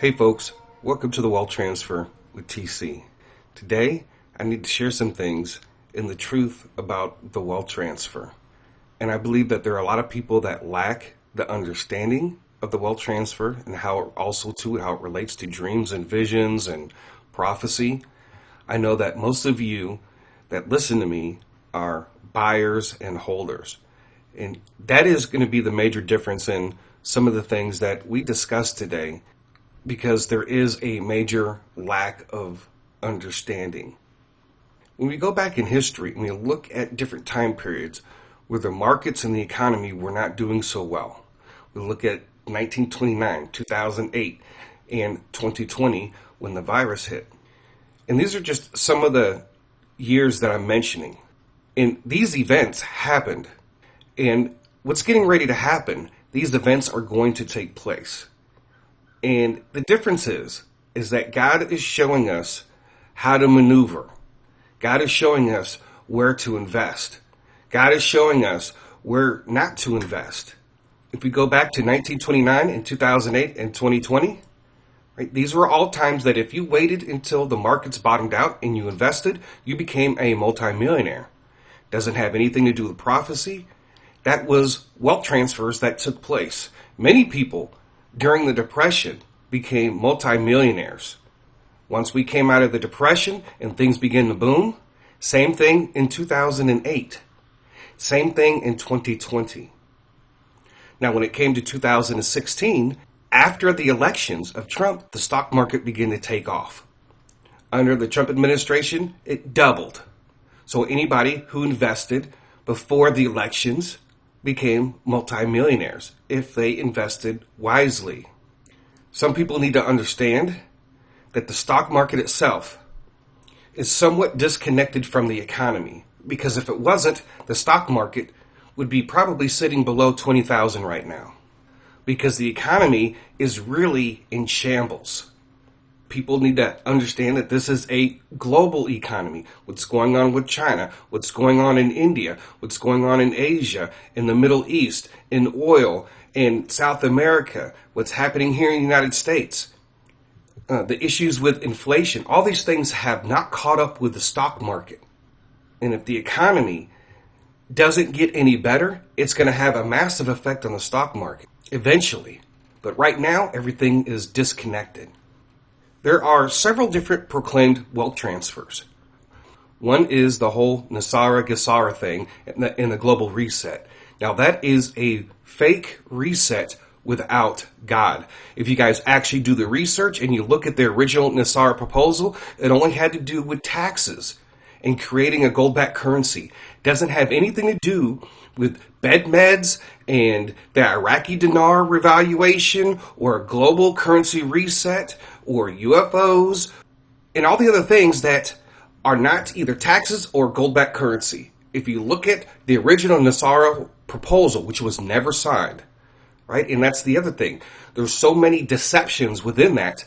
Hey folks, welcome to the Wealth Transfer with TC. Today, I need to share some things in the truth about the wealth transfer. And I believe that there are a lot of people that lack the understanding of the wealth transfer and how it relates to dreams and visions and prophecy. I know that most of you that listen to me are buyers and holders. And that is going to be the major difference in some of the things that we discussed today, because there is a major lack of understanding. When we go back in history and we look at different time periods where the markets and the economy were not doing so well, we look at 1929, 2008, and 2020 when the virus hit. And these are just some of the years that I'm mentioning. And these events happened. And what's getting ready to happen, these events are going to take place. And the difference is that God is showing us how to maneuver. God is showing us where to invest. God is showing us where not to invest. If we go back to 1929 and 2008 and 2020, right, these were all times that if you waited until the markets bottomed out and you invested, you became a multimillionaire. Doesn't have anything to do with prophecy. That was wealth transfers that took place. Many people during the Depression became multimillionaires. Once we came out of the Depression and things began to boom, same thing in 2008. Same thing in 2020. Now, when it came to 2016, after the elections of Trump, the stock market began to take off. Under the Trump administration, it doubled. So anybody who invested before the elections became multimillionaires if they invested wisely. Some people need to understand that the stock market itself is somewhat disconnected from the economy, because if it wasn't, the stock market would be probably sitting below 20,000 right now, because the economy is really in shambles. People need to understand that this is a global economy. What's going on with China, what's going on in India, what's going on in Asia, in the Middle East, in oil, in South America, what's happening here in the United States, the issues with inflation, all these things have not caught up with the stock market. And if the economy doesn't get any better, it's going to have a massive effect on the stock market eventually. But right now, everything is disconnected. There are several different proclaimed wealth transfers. One is the whole NESARA GESARA thing in the global reset. Now that is a fake reset without God. If you guys actually do the research and you look at the original NESARA proposal, it only had to do with taxes and creating a gold-backed currency. It doesn't have anything to do with bed meds and the Iraqi dinar revaluation or a global currency reset or UFOs and all the other things that are not either taxes or gold-backed currency. If you look at the original NESARA proposal, which was never signed, right? And that's the other thing. There's so many deceptions within that,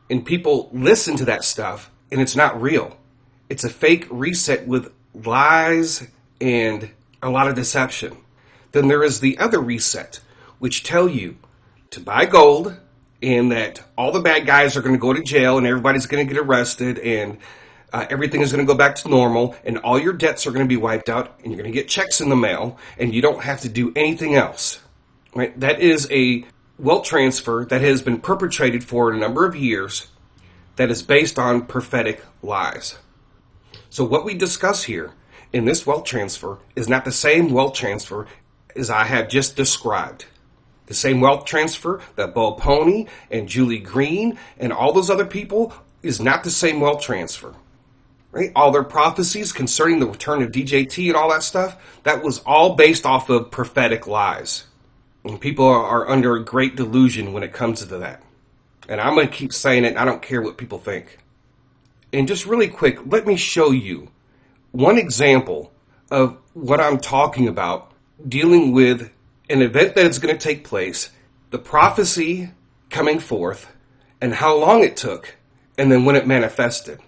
and people listen to that stuff, and it's not real. It's a fake reset with lies and a lot of deception. Then there is the other reset, which tell you to buy gold and that all the bad guys are going to go to jail and everybody's going to get arrested and everything is going to go back to normal and all your debts are going to be wiped out and you're going to get checks in the mail and you don't have to do anything else. Right? That is a wealth transfer that has been perpetrated for a number of years that is based on prophetic lies. So what we discuss here in this wealth transfer is not the same wealth transfer as I have just described. The same wealth transfer that Bo Pony and Julie Green and all those other people is not the same wealth transfer. Right? All their prophecies concerning the return of DJT and all that stuff, that was all based off of prophetic lies. And people are under a great delusion when it comes to that. And I'm going to keep saying it. I don't care what people think. And just really quick, let me show you one example of what I'm talking about dealing with an event that is going to take place, the prophecy coming forth, and how long it took, and then when it manifested.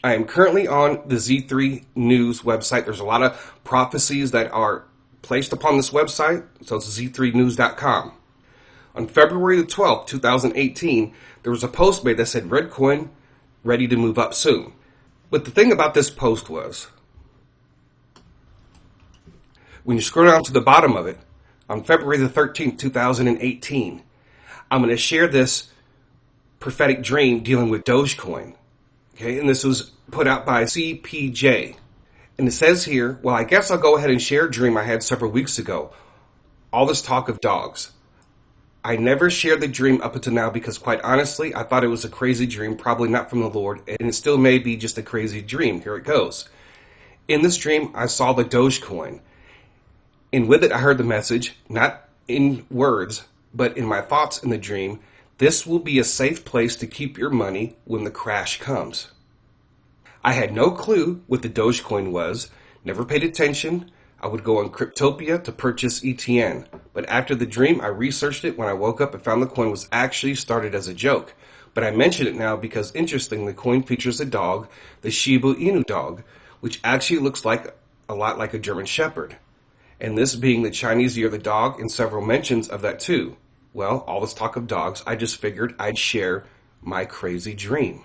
I am currently on the Z3 News website. There's a lot of prophecies that are placed upon this website, so it's z3news.com. On February the 12th, 2018, there was a post made that said red coin ready to move up soon. But the thing about this post was, when you scroll down to the bottom of it, on February the 13th, 2018, I'm going to share this prophetic dream dealing with Dogecoin. Okay, and this was put out by CPJ. And it says here, well, I guess I'll go ahead and share a dream I had several weeks ago. All this talk of dogs. I never shared the dream up until now because, quite honestly, I thought it was a crazy dream, probably not from the Lord, and it still may be just a crazy dream. Here it goes. In this dream, I saw the Dogecoin. And with it, I heard the message, not in words, but in my thoughts in the dream, this will be a safe place to keep your money when the crash comes. I had no clue what the Dogecoin was, never paid attention. I would go on Cryptopia to purchase ETN. But after the dream, I researched it when I woke up and found the coin was actually started as a joke. But I mention it now because, interestingly, the coin features a dog, the Shiba Inu dog, which actually looks like a lot like a German Shepherd. And this being the Chinese Year of the Dog, and several mentions of that too. Well, all this talk of dogs, I just figured I'd share my crazy dream.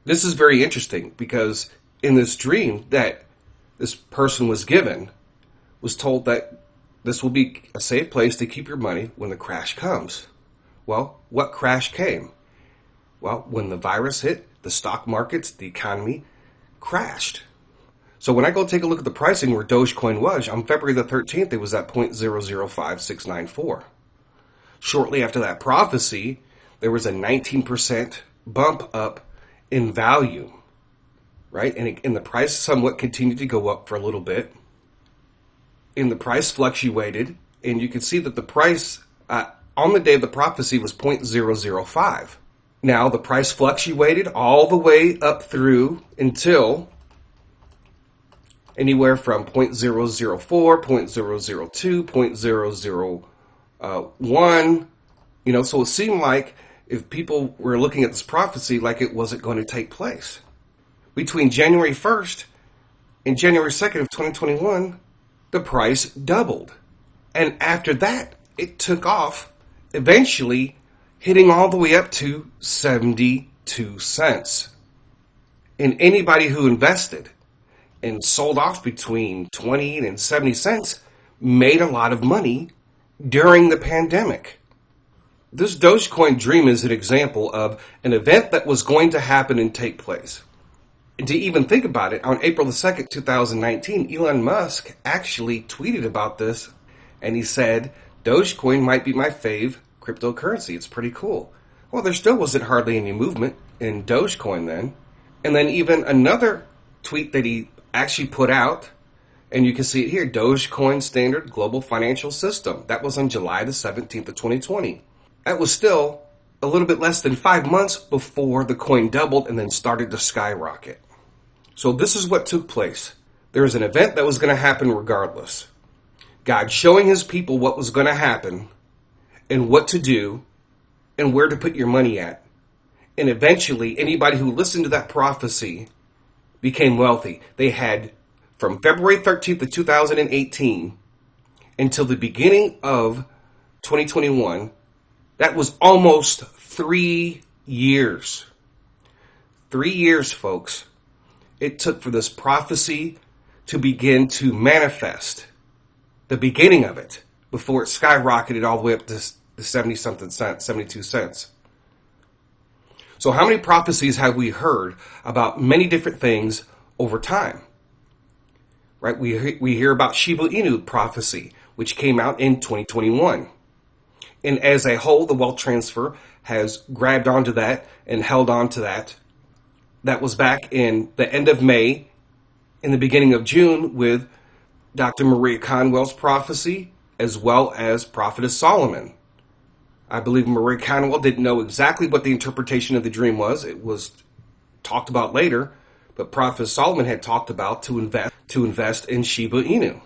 This is very interesting because in this dream that this person was given, was told that this will be a safe place to keep your money when the crash comes. Well, what crash came? Well, when the virus hit, the stock markets, the economy crashed. So when I go take a look at the pricing where Dogecoin was, on February the 13th, it was at 0.005694. Shortly after that prophecy, there was a 19% bump up in value, right? And the price somewhat continued to go up for a little bit. And the price fluctuated, and you can see that the price on the day of the prophecy was 0.005. Now, the price fluctuated all the way up through until anywhere from 0.004, 0.002, 0.001, so it seemed like if people were looking at this prophecy like it wasn't going to take place. Between January 1st and January 2nd of 2021, the price doubled. And after that, it took off, eventually hitting all the way up to 72 cents. And anybody who invested and sold off between 20 and 70 cents made a lot of money during the pandemic. This Dogecoin dream is an example of an event that was going to happen and take place. And to even think about it, on April the 2nd, 2019, Elon Musk actually tweeted about this, and he said, Dogecoin might be my fave cryptocurrency. It's pretty cool. Well, there still wasn't hardly any movement in Dogecoin then. And then even another tweet that he actually put out, and you can see it here, Dogecoin Standard Global Financial System. That was on July the 17th of 2020. That was still a little bit less than 5 months before the coin doubled and then started to skyrocket. So this is what took place. There was an event that was going to happen regardless. God showing his people what was going to happen and what to do and where to put your money at. And eventually, anybody who listened to that prophecy became wealthy. They had, from February 13th of 2018 until the beginning of 2021, that was almost 3 years. 3 years, folks, it took for this prophecy to begin to manifest. The beginning of it, before it skyrocketed all the way up to 70-something cents, 72 cents. So how many prophecies have we heard about many different things over time? Right? We hear about Shiba Inu prophecy, which came out in 2021. And as a whole, the wealth transfer has grabbed onto that and held on to that. That was back in the end of May, in the beginning of June, with Dr. Maria Conwell's prophecy, as well as Prophetess Solomon. I believe Maria Conwell didn't know exactly what the interpretation of the dream was. It was talked about later, but Prophet Solomon had talked about to invest in Shiba Inu.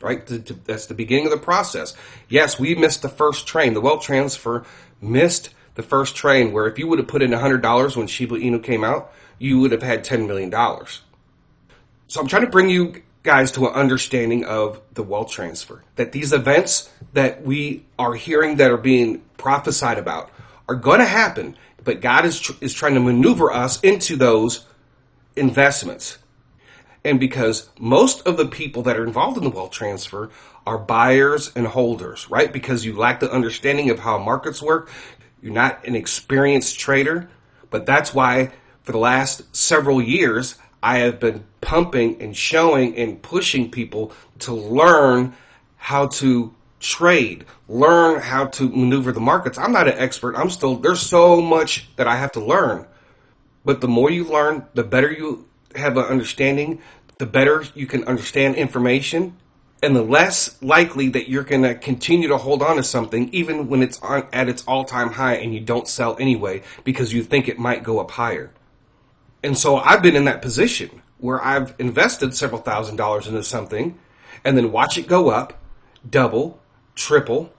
Right? That's the beginning of the process. Yes, we missed the first train. The wealth transfer missed the first train, where if you would have put in $100 when Shiba Inu came out, you would have had $10 million. So I'm trying to bring you guys to an understanding of the wealth transfer. That these events that we are hearing that are being prophesied about are going to happen, but God is trying to maneuver us into those investments. And because most of the people that are involved in the wealth transfer are buyers and holders, right? Because you lack the understanding of how markets work. You're not an experienced trader, but that's why for the last several years, I have been pumping and showing and pushing people to learn how to trade, learn how to maneuver the markets. I'm not an expert. There's so much that I have to learn. But the more you learn, the better you have an understanding, the better you can understand information, and the less likely that you're going to continue to hold on to something even when it's at its all-time high and you don't sell anyway because you think it might go up higher. And so I've been in that position where I've invested several $1,000s into something and then watch it go up, double, triple,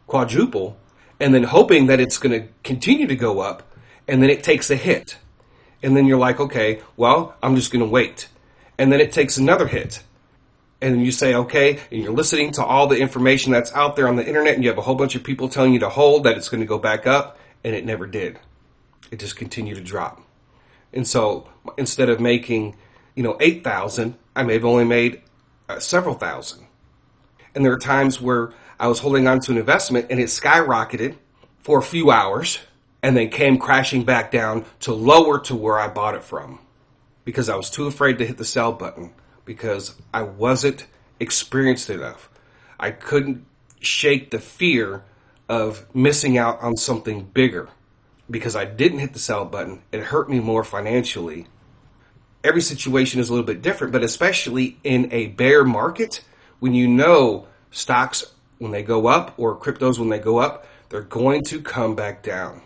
quadruple, and then hoping that it's going to continue to go up, and then it takes a hit. And then you're like, okay, well, I'm just going to wait. And then it takes another hit. And then you say, okay, and you're listening to all the information that's out there on the internet, and you have a whole bunch of people telling you to hold, that it's going to go back up, and it never did. It just continued to drop. And so instead of making, 8,000, I may have only made several thousand. And there are times where I was holding on to an investment and it skyrocketed for a few hours and then came crashing back down to lower to where I bought it from because I was too afraid to hit the sell button because I wasn't experienced enough. I couldn't shake the fear of missing out on something bigger because I didn't hit the sell button. It hurt me more financially. Every situation is a little bit different, but especially in a bear market, when you know stocks, when they go up, or cryptos, when they go up, they're going to come back down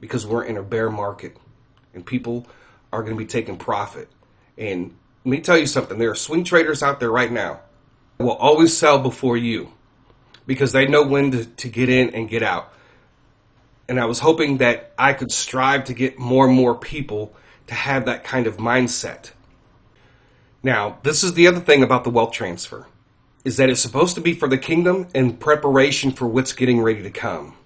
because we're in a bear market and people are going to be taking profit. And let me tell you something. There are swing traders out there right now that will always sell before you because they know when to get in and get out. And I was hoping that I could strive to get more and more people to have that kind of mindset. Now, this is the other thing about the wealth transfer, is that it's supposed to be for the kingdom in preparation for what's getting ready to come.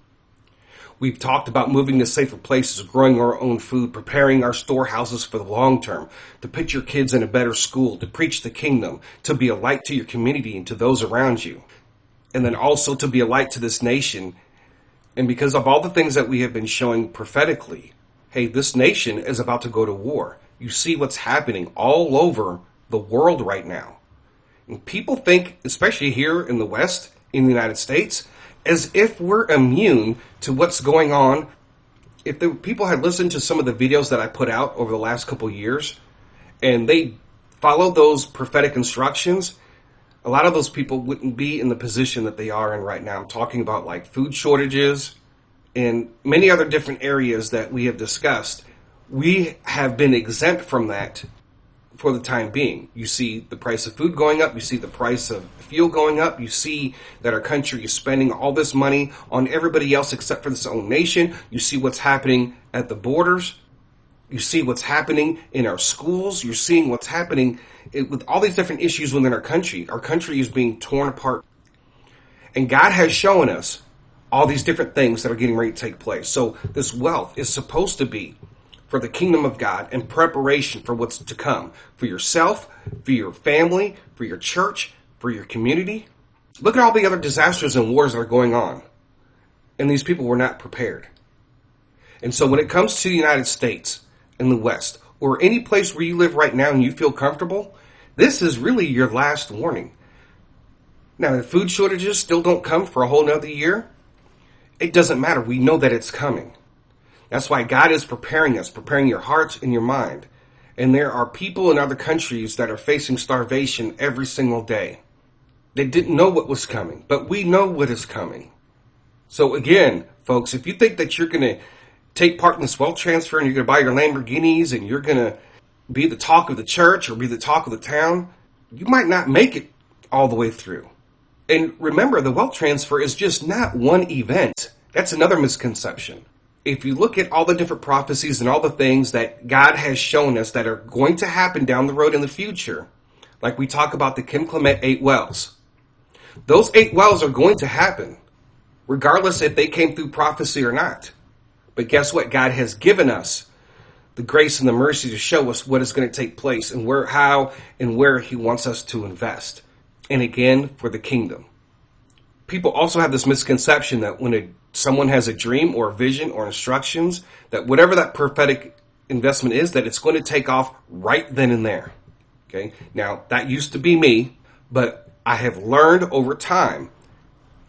We've talked about moving to safer places, growing our own food, preparing our storehouses for the long term, to put your kids in a better school, to preach the kingdom, to be a light to your community and to those around you, and then also to be a light to this nation. And because of all the things that we have been showing prophetically, hey, this nation is about to go to war. You see what's happening all over the world right now. And people think, especially here in the West, in the United States, as if we're immune to what's going on. If the people had listened to some of the videos that I put out over the last couple of years, and they followed those prophetic instructions, a lot of those people wouldn't be in the position that they are in right now. I'm talking about like food shortages and many other different areas that we have discussed. We have been exempt from that for the time being. You see the price of food going up. You see the price of fuel going up. You see that our country is spending all this money on everybody else except for its own nation. You see what's happening at the borders. You see what's happening in our schools. You're seeing what's happening with all these different issues within our country. Our country is being torn apart. And God has shown us all these different things that are getting ready to take place. So this wealth is supposed to be for the kingdom of God in preparation for what's to come. For yourself, for your family, for your church, for your community. Look at all the other disasters and wars that are going on. And these people were not prepared. And so when it comes to the United States and the West, or any place where you live right now and you feel comfortable, this is really your last warning. Now, if food shortages still don't come for a whole nother year, it doesn't matter. We know that it's coming. That's why God is preparing us, preparing your hearts and your mind. And there are people in other countries that are facing starvation every single day. They didn't know what was coming, but we know what is coming. So again, folks, if you think that you're going to take part in this wealth transfer and you're going to buy your Lamborghinis and you're going to be the talk of the church or be the talk of the town, you might not make it all the way through. And remember, the wealth transfer is just not one event. That's another misconception. If you look at all the different prophecies and all the things that God has shown us that are going to happen down the road in the future, Like we talk about the Kim Clement 8 wells. Those 8 wells are going to happen, regardless if they came through prophecy or not. But guess what? God has given us the grace and the mercy to show us what is going to take place and where, how, and where he wants us to invest. And again, for the kingdom. People also have this misconception that when someone has a dream or a vision or instructions, that whatever that prophetic investment is, that it's going to take off right then and there. Okay. Now that used to be me, but I have learned over time,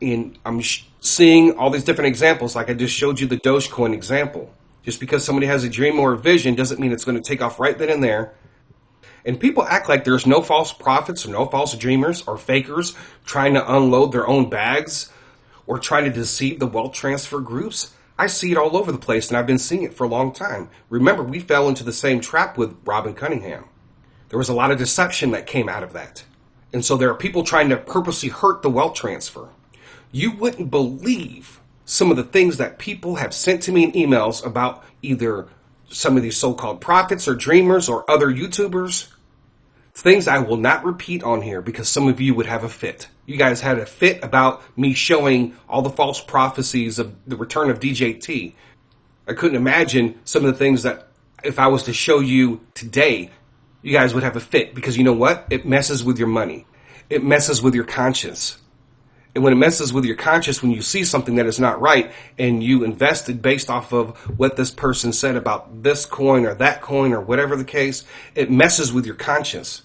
and I'm seeing all these different examples. Like I just showed you the Dogecoin example. Just because somebody has a dream or a vision doesn't mean it's going to take off right then and there. And people act like there's no false prophets or no false dreamers or fakers trying to unload their own bags or trying to deceive the wealth transfer groups. I see it all over the place, and I've been seeing it for a long time. Remember, we fell into the same trap with Robin Cunningham. There was a lot of deception that came out of that. And so there are people trying to purposely hurt the wealth transfer. You wouldn't believe some of the things that people have sent to me in emails about either some of these so-called prophets or dreamers or other YouTubers. Things I will not repeat on here because some of you would have a fit. You guys had a fit about me showing all the false prophecies of the return of DJT. I couldn't imagine some of the things that if I was to show you today, you guys would have a fit because you know what? It messes with your money. It messes with your conscience. And when it messes with your conscience, when you see something that is not right and you invested based off of what this person said about this coin or that coin or whatever the case, it messes with your conscience.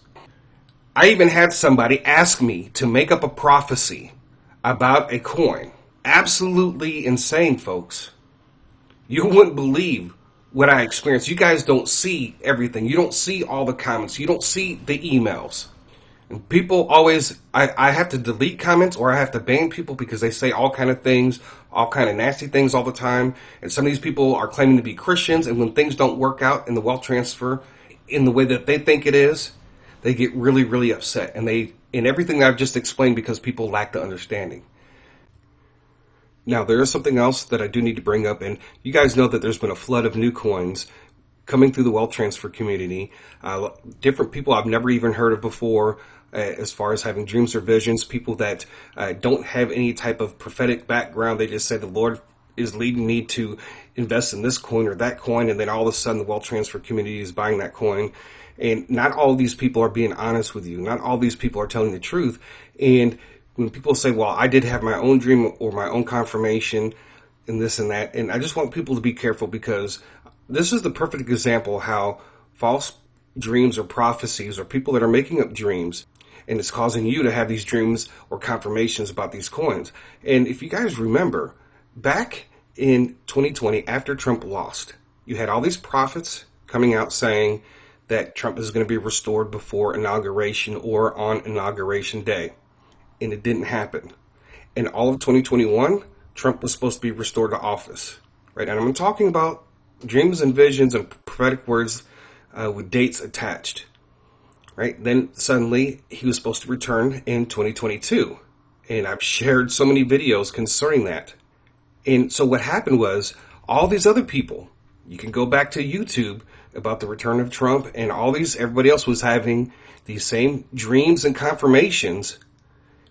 I even had somebody ask me to make up a prophecy about a coin. Absolutely insane, folks. You wouldn't believe what I experienced. You guys don't see everything. You don't see all the comments. You don't see the emails. And people always, I have to delete comments or I have to ban people because they say all kind of things, all kind of nasty things all the time. And some of these people are claiming to be Christians. And when things don't work out in the wealth transfer in the way that they think it is, they get really, really upset. And in everything I've just explained because people lack the understanding. Now, there is something else that I do need to bring up. And you guys know that there's been a flood of new coins coming through the wealth transfer community. Different people I've never even heard of before. As far as having dreams or visions, people that don't have any type of prophetic background. They just say the Lord is leading me to invest in this coin or that coin, and then all of a sudden the wealth transfer community is buying that coin. And not all of these people are being honest with you. Not all these people are telling the truth. And when people say, well, I did have my own dream or my own confirmation and this and that, and I just want people to be careful because this is the perfect example how false dreams or prophecies or people that are making up dreams, and it's causing you to have these dreams or confirmations about these coins. And if you guys remember, back in 2020, after Trump lost, you had all these prophets coming out saying that Trump is going to be restored before inauguration or on inauguration day. And it didn't happen. In all of 2021, Trump was supposed to be restored to office. Right? And I'm talking about dreams and visions and prophetic words with dates attached. Right? Then suddenly he was supposed to return in 2022. And I've shared so many videos concerning that. And so what happened was all these other people, you can go back to YouTube about the return of Trump and everybody else was having these same dreams and confirmations,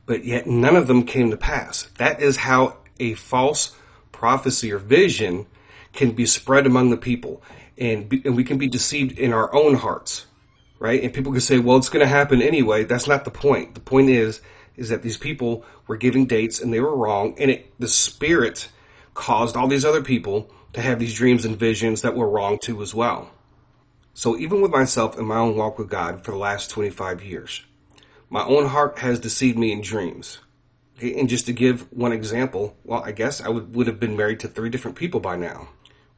but yet none of them came to pass. That is how a false prophecy or vision can be spread among the people. And we can be deceived in our own hearts. Right? And people can say, well, it's going to happen anyway. That's not the point. The point is that these people were giving dates and they were wrong. And the spirit caused all these other people to have these dreams and visions that were wrong too as well. So even with myself in my own walk with God for the last 25 years, my own heart has deceived me in dreams. Okay? And just to give one example, well, I guess I would have been married to 3 different people by now.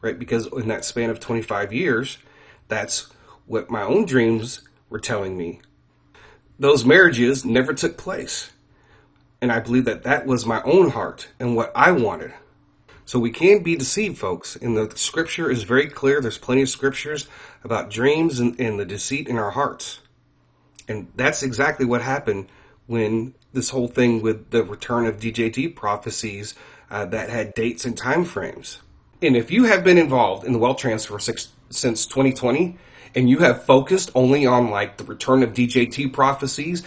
Right? Because in that span of 25 years, that's what my own dreams were telling me. Those marriages never took place. And I believe that was my own heart and what I wanted. So we can be deceived, folks. And the scripture is very clear. There's plenty of scriptures about dreams and the deceit in our hearts. And that's exactly what happened when this whole thing with the return of DJT prophecies that had dates and time frames. And if you have been involved in the wealth transfer since 2020, and you have focused only on like the return of DJT prophecies,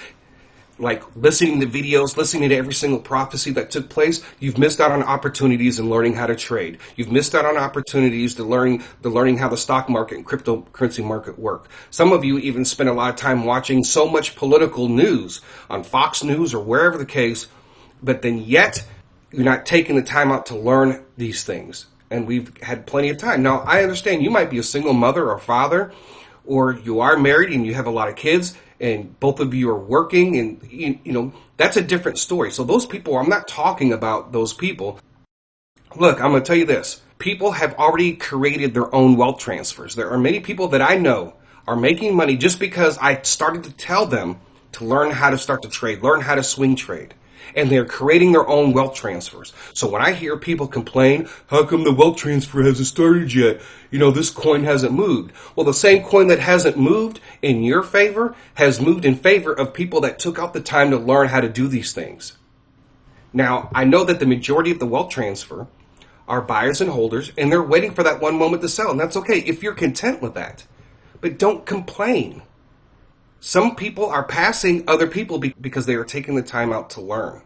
like listening to videos, listening to every single prophecy that took place, you've missed out on opportunities in learning how to trade. You've missed out on opportunities to learning how the stock market and cryptocurrency market work. Some of you even spend a lot of time watching so much political news on Fox News or wherever the case, but then yet you're not taking the time out to learn these things. And we've had plenty of time. Now, I understand you might be a single mother or father, or you are married and you have a lot of kids, and both of you are working, and you know that's a different story. So those people, I'm not talking about those people. Look, I'm going to tell you this. People have already created their own wealth transfers. There are many people that I know are making money just because I started to tell them to learn how to start to trade, learn how to swing trade. And they're creating their own wealth transfers. So when I hear people complain, how come the wealth transfer hasn't started yet? You know, this coin hasn't moved. Well, the same coin that hasn't moved in your favor has moved in favor of people that took out the time to learn how to do these things. Now, I know that the majority of the wealth transfer are buyers and holders, and they're waiting for that one moment to sell. And that's okay if you're content with that. But don't complain. Some people are passing other people because they are taking the time out to learn.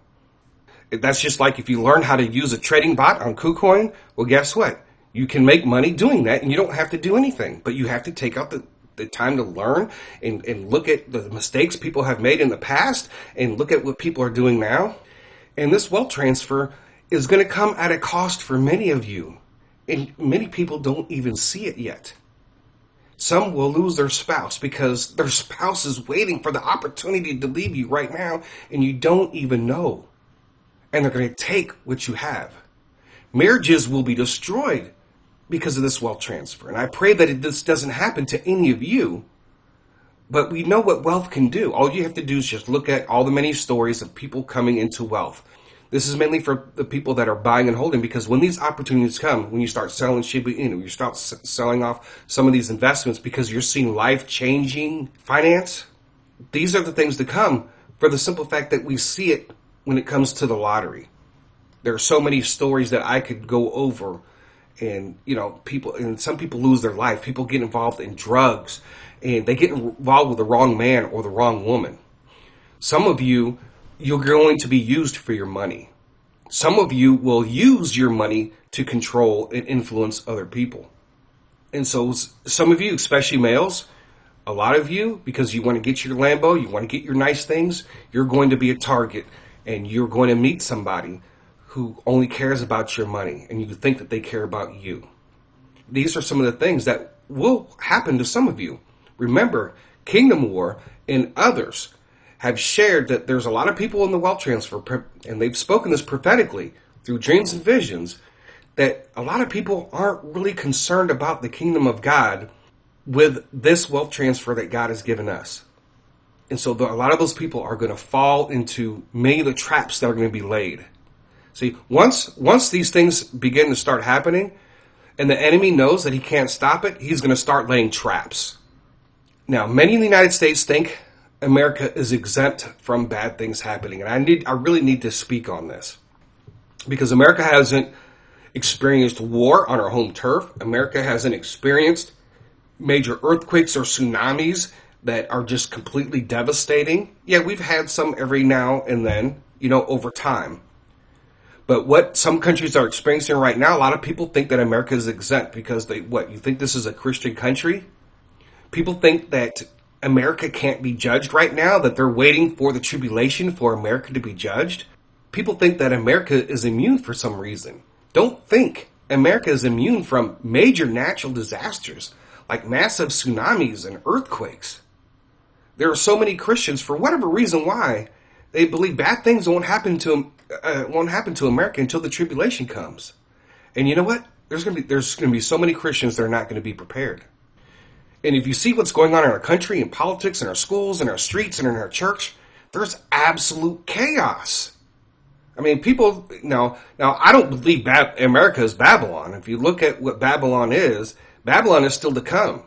That's just like if you learn how to use a trading bot on KuCoin, well, guess what? You can make money doing that, and you don't have to do anything. But you have to take out the time to learn and look at the mistakes people have made in the past and look at what people are doing now. And this wealth transfer is going to come at a cost for many of you. And many people don't even see it yet. Some will lose their spouse because their spouse is waiting for the opportunity to leave you right now, and you don't even know. And they're going to take what you have. Marriages will be destroyed because of this wealth transfer. And I pray that this doesn't happen to any of you. But we know what wealth can do. All you have to do is just look at all the many stories of people coming into wealth. This is mainly for the people that are buying and holding, because when these opportunities come, when you start selling Shiba Inu, you start selling off some of these investments because you're seeing life-changing finance, these are the things to come for the simple fact that we see it when it comes to the lottery. There are so many stories that I could go over, and some people lose their life. People get involved in drugs, and they get involved with the wrong man or the wrong woman. Some of you, you're going to be used for your money. Some of you will use your money to control and influence other people. And so some of you, especially males, a lot of you, because you want to get your Lambo, you want to get your nice things, you're going to be a target, and you're going to meet somebody who only cares about your money, and you think that they care about you. These are some of the things that will happen to some of you. Remember, Kingdom War and others have shared that there's a lot of people in the wealth transfer, and they've spoken this prophetically through dreams and visions, that a lot of people aren't really concerned about the kingdom of God with this wealth transfer that God has given us. And so a lot of those people are going to fall into many of the traps that are going to be laid. See, once these things begin to start happening, and the enemy knows that he can't stop it, he's going to start laying traps. Now, many in the United States think America is exempt from bad things happening. And I really need to speak on this, because America hasn't experienced war on our home turf. America hasn't experienced major earthquakes or tsunamis that are just completely devastating. Yeah, we've had some every now and then, over time. But what some countries are experiencing right now, a lot of people think that America is exempt because you think this is a Christian country? People think that America can't be judged right now, that they're waiting for the tribulation for America to be judged. People think that America is immune for some reason. Don't think America is immune from major natural disasters like massive tsunamis and earthquakes. There are so many Christians, for whatever reason why, they believe bad things won't happen to America until the tribulation comes. And you know what? There's going to be so many Christians that are not going to be prepared. And if you see what's going on in our country, in politics, in our schools, in our streets, and in our church, there's absolute chaos. I mean, people, now I don't believe America is Babylon. If you look at what Babylon is still to come.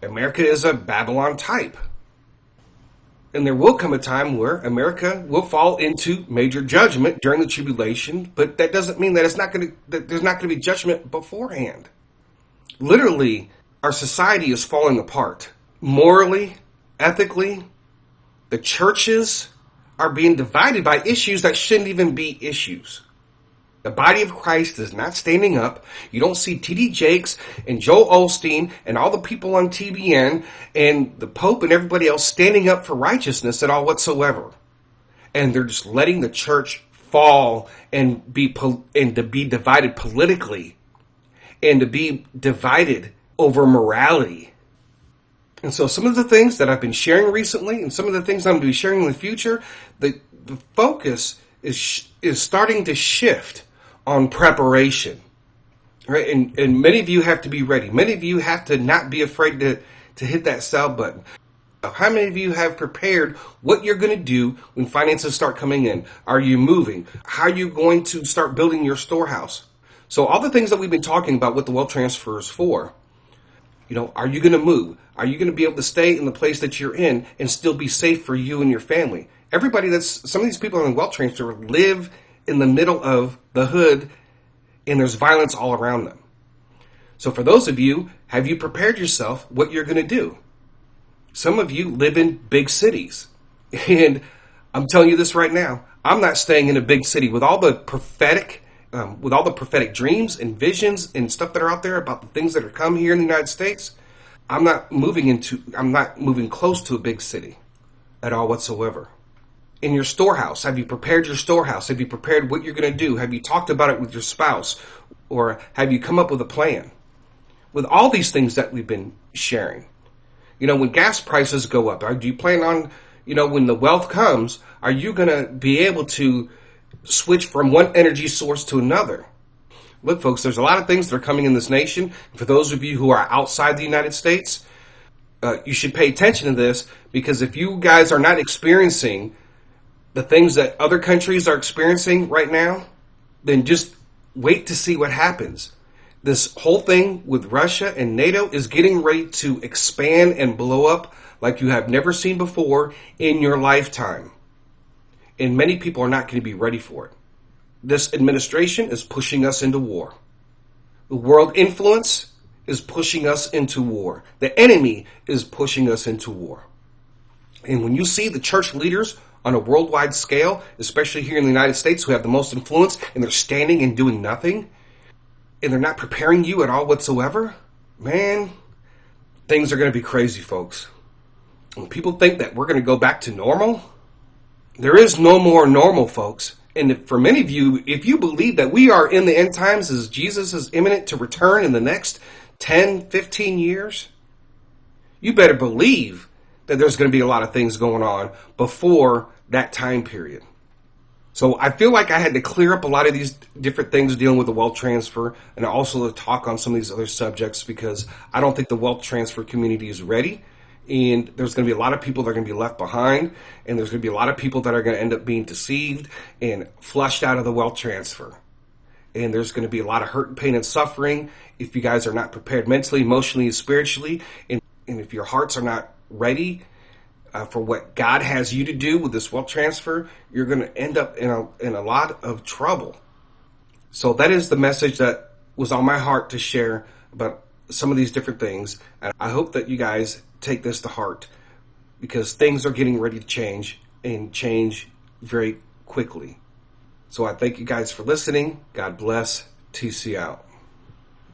America is a Babylon type. And there will come a time where America will fall into major judgment during the tribulation, but that doesn't mean that that there's not going to be judgment beforehand. Literally, our society is falling apart. Morally, ethically, the churches are being divided by issues that shouldn't even be issues. The body of Christ is not standing up. You don't see T.D. Jakes and Joel Osteen and all the people on TBN and the Pope and everybody else standing up for righteousness at all whatsoever. And they're just letting the church fall and to be divided politically and to be divided over morality. And so some of the things that I've been sharing recently and some of the things I'm going to be sharing in the future, the focus is starting to shift on preparation, right? And many of you have to be ready. Many of you have to not be afraid to hit that sell button. How many of you have prepared what you're going to do when finances start coming in? Are you moving? How are you going to start building your storehouse? So all the things that we've been talking about what the wealth transfer is for, are you going to move? Are you going to be able to stay in the place that you're in and still be safe for you and your family? Some of these people on the wealth transfer live in the middle of the hood, and there's violence all around them. So for those of you, have you prepared yourself what you're going to do? Some of you live in big cities, and I'm telling you this right now, I'm not staying in a big city with all the prophetic dreams and visions and stuff that are out there about the things that are come here in the United States. I'm not moving close to a big city at all whatsoever. In your storehouse, have you prepared your storehouse? Have you prepared what you're going to do? Have you talked about it with your spouse? Or have you come up with a plan? With all these things that we've been sharing. When gas prices go up, do you plan on, when the wealth comes, are you going to be able to switch from one energy source to another? Look, folks, there's a lot of things that are coming in this nation. For those of you who are outside the United States, you should pay attention to this, because if you guys are not experiencing the things that other countries are experiencing right now, then just wait to see what happens. This whole thing with Russia and NATO is getting ready to expand and blow up like you have never seen before in your lifetime. And many people are not going to be ready for it. This administration is pushing us into war. The world influence is pushing us into war. The enemy is pushing us into war. And when you see the church leaders on a worldwide scale, especially here in the United States, who have the most influence, and they're standing and doing nothing, and they're not preparing you at all whatsoever, man, things are going to be crazy, folks. When people think that we're going to go back to normal, there is no more normal, folks. And for many of you, if you believe that we are in the end times as Jesus is imminent to return in the next 10, 15 years, you better believe that there's going to be a lot of things going on before that time period. So I feel like I had to clear up a lot of these different things dealing with the wealth transfer, and also to talk on some of these other subjects, because I don't think the wealth transfer community is ready. And there's going to be a lot of people that are going to be left behind, and there's going to be a lot of people that are going to end up being deceived and flushed out of the wealth transfer. And there's going to be a lot of hurt, pain, and suffering if you guys are not prepared mentally, emotionally, and spiritually. And if your hearts are not ready for what God has you to do with this wealth transfer, you're going to end up in a lot of trouble. So that is the message that was on my heart to share about some of these different things. And I hope that you guys take this to heart, because things are getting ready to change, and change very quickly. So I thank you guys for listening. God bless. TC out.